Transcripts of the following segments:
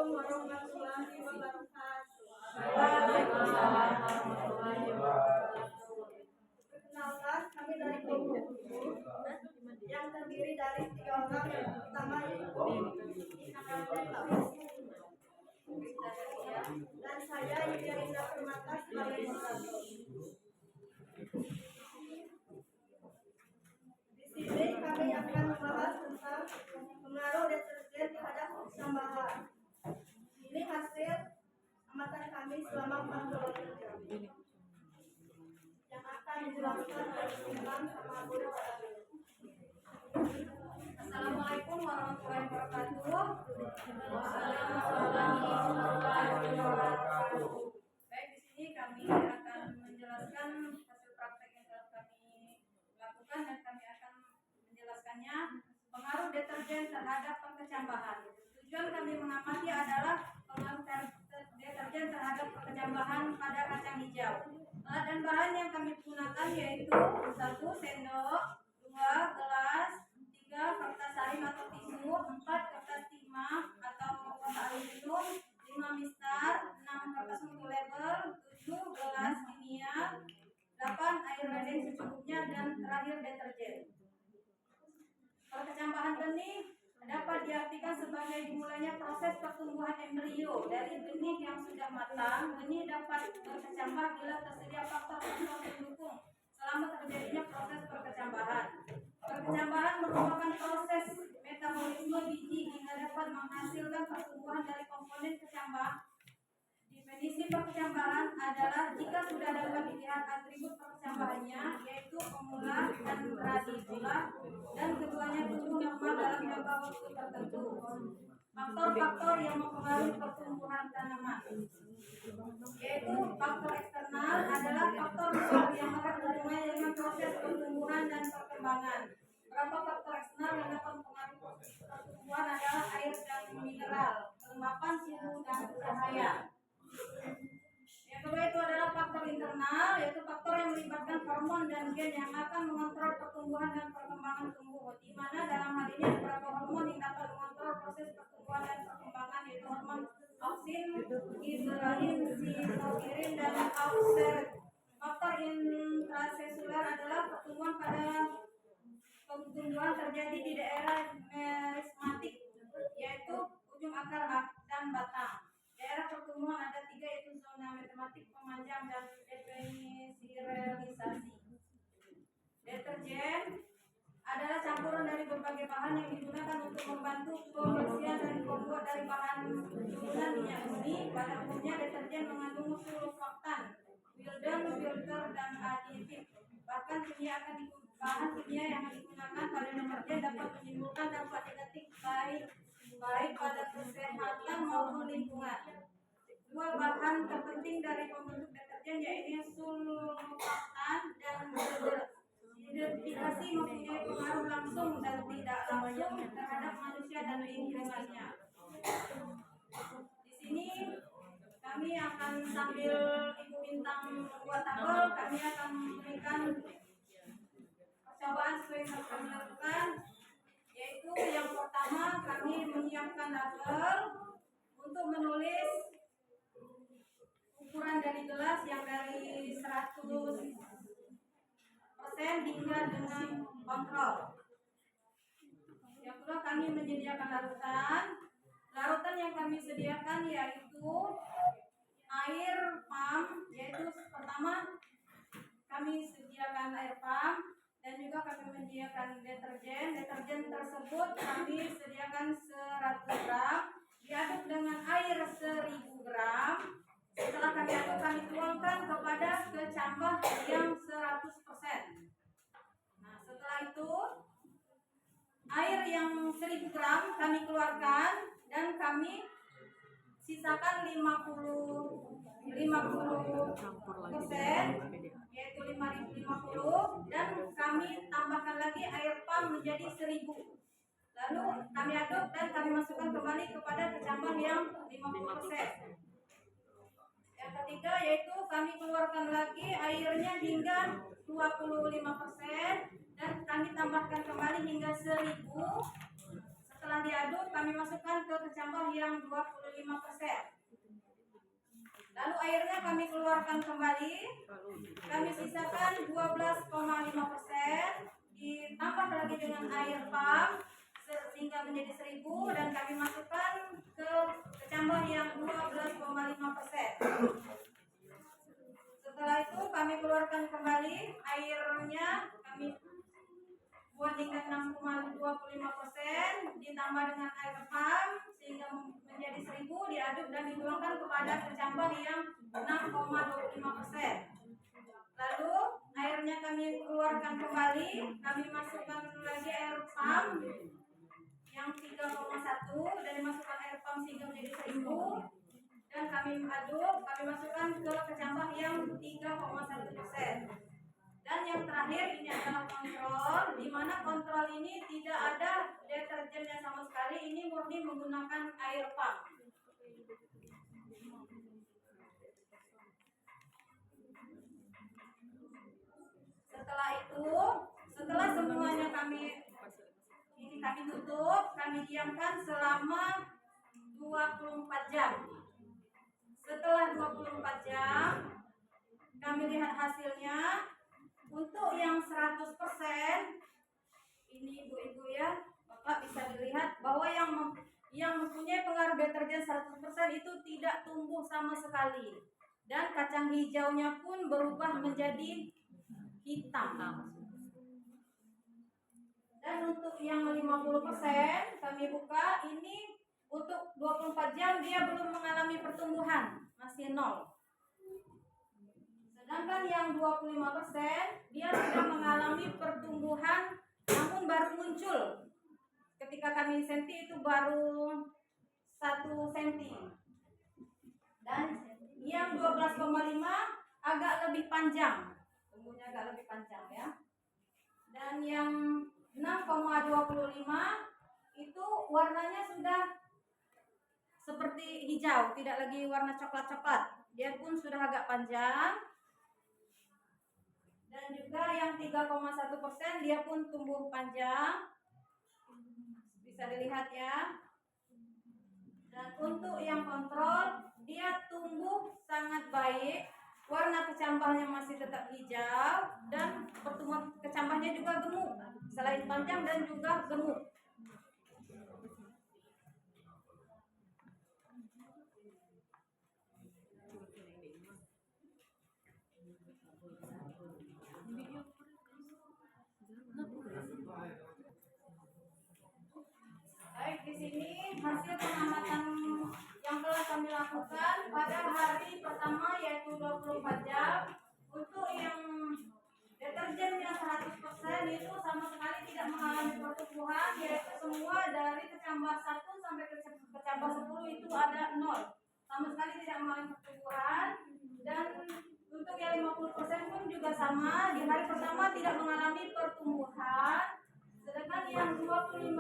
Assalamualaikum warahmatullahi wabarakatuh. Waalaikumsalam warahmatullahi wabarakatuh. Perkenalkan, kami dari kelompok 7 yang terdiri dari 3 orang. Yang pertama yaitu dan saya Yuliana Permata sebagai moderator. Di sini kami akan membahas tentang pengaruh deterjen terhadap kesambahan. Ini hasil amatan kami selama 48 jam yang akan dijelaskan oleh Imam sama Guru. Assalamualaikum warahmatullahi wabarakatuh. Waalaikumsalam warahmatullahi wabarakatuh. Baik, di sini kami akan menjelaskan hasil praktek yang telah kami lakukan dan kami akan menjelaskannya pengaruh deterjen terhadap perkecambahan. Tujuan kami mengamati adalah pengaruh deterjen terhadap perkecambahan pada kacang hijau. Alat dan bahan yang kami gunakan yaitu 1 sendok, 2 gelas, 3 kertas saring atau tisu, 4 kertas timah atau kotak aluminium, 5 mistar, 6 kertas untuk label, 7 gelas kimia, 8 air bening secukupnya, dan terakhir deterjen. Perkecambahan benih dapat diartikan sebagai dimulainya proses pertumbuhan embrio dari benih yang sudah matang. Benih dapat berkecambah bila tersedia faktor-faktor pendukung selama terjadinya proses perkecambahan. Perkecambahan merupakan proses metabolisme biji hingga dapat menghasilkan pertumbuhan dari komponen kecambah. Definisi perkecambahan adalah jika sudah dapat dilihat atribut perkecambahannya, yaitu pemula dan radikula, dan keduanya tumbuh normal dalam jangka waktu tertentu. Faktor-faktor yang mempengaruhi pertumbuhan tanaman, yaitu faktor eksternal adalah faktor yang akan berhubungan dengan proses pertumbuhan dan perkembangan. Beberapa faktor eksternal yang dapat mempengaruhi proses pertumbuhan adalah air dan mineral, kelembapan, suhu, dan cahaya. Yang kedua itu adalah faktor internal, yaitu faktor yang melibatkan hormon dan gen yang akan mengontrol pertumbuhan dan perkembangan tumbuh. Di mana dalam hal ini beberapa hormon yang dapat mengontrol proses pertumbuhan dan perkembangan yaitu hormon auksin, gibberellin, sitokinin, dan auxerin. Faktor intraseluler adalah pertumbuhan terjadi di daerah merismatik, yaitu ujung akar dan batang. Daerah pertumbuhan ada 3 yaitu zona metamatik, pemanjang, dan depeniserialisasi. Deterjen adalah campuran dari berbagai bahan yang digunakan untuk membantu pembersihan dan pembuat dari bahan turunan minyak bumi. Pada umumnya deterjen mengandung surfaktan, wildan, filter, dan aditif. Bahkan bahan kimia yang digunakan pada deterjen dapat menimbulkan dampak negatif baik pada kesehatan maupun lingkungan. 2 bahan terpenting dari pembentuk deterjen yaitu surfaktan dan identifikasi mempunyai pengaruh langsung dan tidak langsung terhadap manusia dan lingkungannya. Di sini kami akan sambil Ibu Bintang membuat tabel, kami akan memberikan percobaan sesuai yang kami lakukan, yaitu yang pertama kami menyiapkan tabel untuk menulis ukuran dari gelas yang dari 100% hingga dengan kontrol. Yang kedua kami menyediakan larutan yang kami sediakan yaitu air pump, yaitu pertama kami sediakan air pump dan juga kami menyediakan deterjen tersebut kami sediakan 100 gram diaduk dengan air 1000 gram. Setelah kami aduk, kami tuangkan kepada kecambah yang 100%. Nah, setelah itu air yang 1000 gram kami keluarkan dan kami sisakan 50%, yaitu 50 dan kami tambahkan lagi air pump menjadi 1000. Lalu kami aduk dan kami masukkan kembali kepada kecambah yang 50%. Yang ketiga yaitu kami keluarkan lagi airnya hingga 25% dan kami tambahkan kembali hingga 1000. setelah diaduk kami masukkan ke kecambah yang 25%. Lalu airnya kami keluarkan kembali, kami sisakan 12,5%, ditambah lagi dengan air pump sehingga menjadi 1000 dan kami masukkan ke kecambah yang 12,5%. Setelah itu kami keluarkan kembali airnya, kami buat hingga 6,25%, ditambah dengan air pump sehingga menjadi 1000, diaduk dan dituangkan kepada kecambah yang 6,25%. Lalu airnya kami keluarkan kembali, kami masukkan lagi air pump yang 3,1 dan dimasukkan air pump sehingga menjadi 1000 dan kami aduk, kami masukkan ke kecambah yang 3,1%. Dan yang terakhir ini adalah kontrol, di mana kontrol ini tidak ada deterjennya sama sekali, ini murni menggunakan air pump. Setelah semuanya kami tutup, kami diamkan selama 24 jam. Setelah 24 jam, kami lihat hasilnya. Untuk yang 100%, ini ibu-ibu ya, Bapak bisa dilihat bahwa yang mempunyai pengaruh deterjen 100% itu tidak tumbuh sama sekali. Dan kacang hijaunya pun berubah menjadi hitam. Dan untuk yang 50% kami buka, ini untuk 24 jam dia belum mengalami pertumbuhan, masih 0. Sedangkan yang 25% dia sudah mengalami pertumbuhan namun baru muncul. Ketika kami senti itu baru 1 cm. Dan yang 12,5 agak lebih panjang. Tumbuhnya agak lebih panjang ya. Dan yang 6,25 itu warnanya sudah seperti hijau, tidak lagi warna coklat-coklat. Dia pun sudah agak panjang. Dan juga yang 3,1% dia pun tumbuh panjang, bisa dilihat ya. Dan untuk yang kontrol dia tumbuh sangat baik, warna kecambahnya masih tetap hijau dan pertumbuhan kecambahnya juga gemuk, selain panjang dan juga gemuk. Baik, di sini hasil pengamatan yang telah kami lakukan pada hari pertama yaitu 24 jam. Untuk yang deterjennya 100% itu sama sekali tidak mengalami pertumbuhan, yaitu semua dari kecambah 1 sampai ke kecambah 10 itu ada 0. Sama sekali tidak mengalami pertumbuhan. Dan untuk yang 50% pun juga sama, di hari pertama tidak mengalami pertumbuhan. Sedangkan yang 25%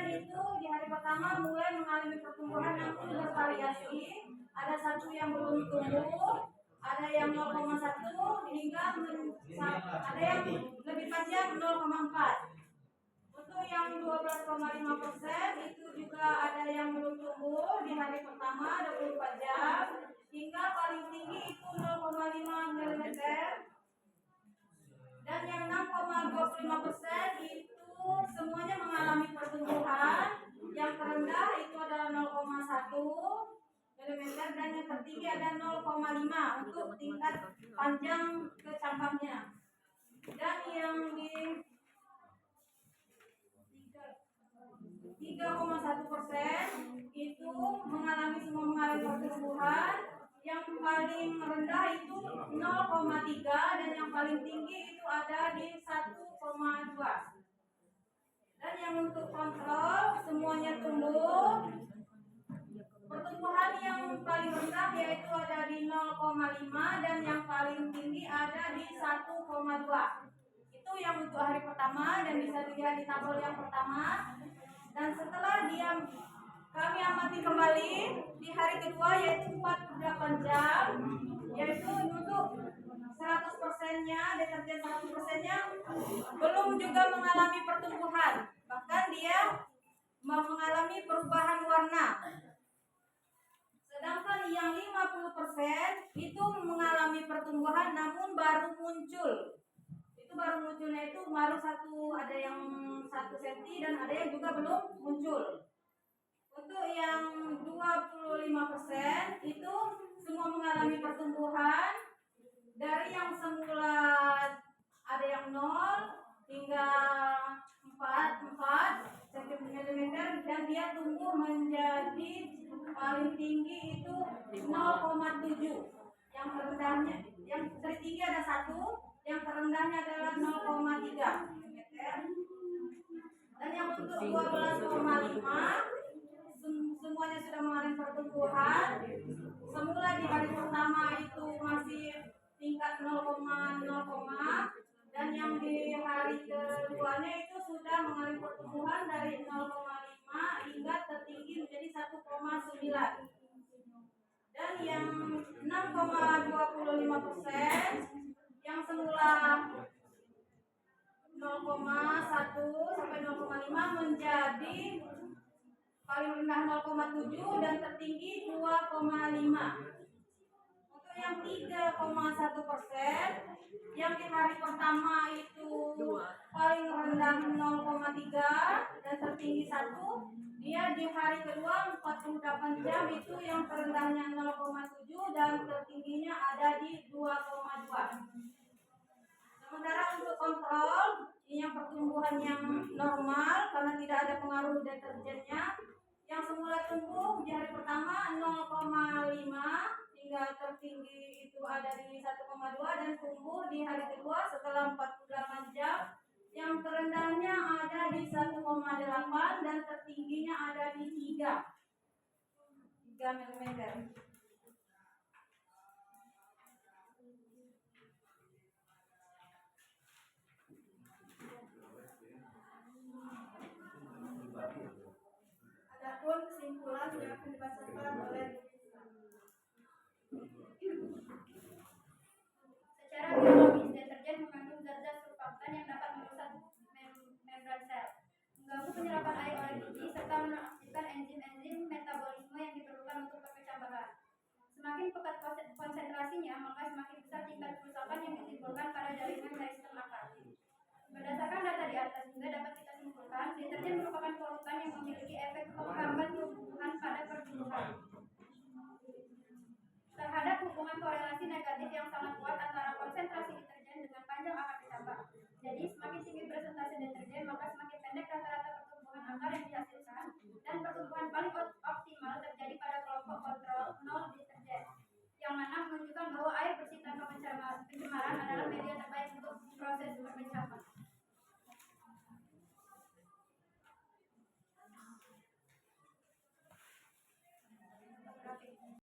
itu di hari pertama mulai mengalami pertumbuhan yang bervariasi. Ada satu yang belum tumbuh, ada yang 0,1 hingga ada yang lebih panjang 0,4. Untuk yang 12,5% itu juga ada yang belum tumbuh di hari pertama 24 jam hingga paling tinggi itu 0,5 mm. Dan yang 6,25% itu semuanya mengalami pertumbuhan. Yang terendah itu adalah 0,1 mm dan yang tertinggi ada 0,5 untuk tingkat panjang kecambahnya. Dan yang di 3,1% itu semua mengalami pertumbuhan. Yang paling rendah itu 0,3 dan yang paling tinggi itu ada di 1,2. Dan yang untuk kontrol semuanya tumbuh. Pertumbuhan yang paling rendah yaitu ada di 0,5 dan yang paling tinggi ada di 1,2. Itu yang untuk hari pertama dan bisa dilihat di tabel yang pertama. Dan setelah kami amati kembali di hari kedua yaitu 48 jam, yaitu untuk 100%-nya, deterjen 100%-nya belum juga mengalami pertumbuhan. Bahkan dia mengalami perubahan warna. Sedangkan yang 50% itu mengalami pertumbuhan namun baru muncul. Itu baru munculnya itu baru ada yang 1 cm dan ada yang juga belum muncul. Untuk yang 25% itu semua mengalami pertumbuhan dari yang semula ada yang 0 hingga 4 cm dan dia tumbuh menjadi paling tinggi itu 0,7. Yang terendahnya, yang tertinggi ada 1, yang terendahnya adalah 0,3 meter. Dan yang untuk 12,5 semuanya sudah mengalami pertumbuhan. Semula di hari pertama itu masih tingkat 0,0, dan yang di hari keduanya itu sudah mengalami pertumbuhan dari 0,5 hingga tertinggi menjadi 1,9. Dan yang 6,25% yang semula 0,1 sampai 0,5 menjadi paling rendah 0,7 dan tertinggi 2,5. Untuk yang 3,1% yang di hari pertama itu paling rendah 0,3 dan tertinggi 1, dia di hari kedua 48 jam itu yang terendahnya 0,7 dan tertingginya ada di 2,2. Sementara untuk kontrol yang pertumbuhan yang normal karena tidak ada pengaruh deterjennya, yang semula tumbuh di hari pertama 0,5 hingga tertinggi itu ada di 1,2 dan tumbuh di hari kedua setelah 48 jam yang terendahnya ada di 1,8 dan tertingginya ada di 3 mm. Adapun kesimpulan yang akan dibacakan oleh secara biologis, deterjen mengandung zat-zat surfaktan yang dapat merusak membran sel, mengganggu penyerapan air oleh gigi, serta menonaktifkan enzim-enzim metabolisme yang diperlukan untuk pemecah bahan. Semakin pekat konsentrasinya, maka semakin besar tingkat kerusakan yang ditimbulkan pada jaringan dan sistem akar. Berdasarkan data di atas juga dapat kita simpulkan, deterjen merupakan polutan yang memiliki efek menghambat tumbuhan pada pertumbuhan. Terhadap hubungan korelasi negatif yang sangat kuat antara konsentrasi deterjen dengan panjang akar kecambah. Jadi semakin tinggi presentasi deterjen, maka semakin pendek rata-rata pertumbuhan akar yang dihasilkan, dan pertumbuhan paling optimal terjadi pada kelompok kontrol 0 deterjen, yang mana menunjukkan bahwa air bersih tanpa pencemaran adalah media terbaik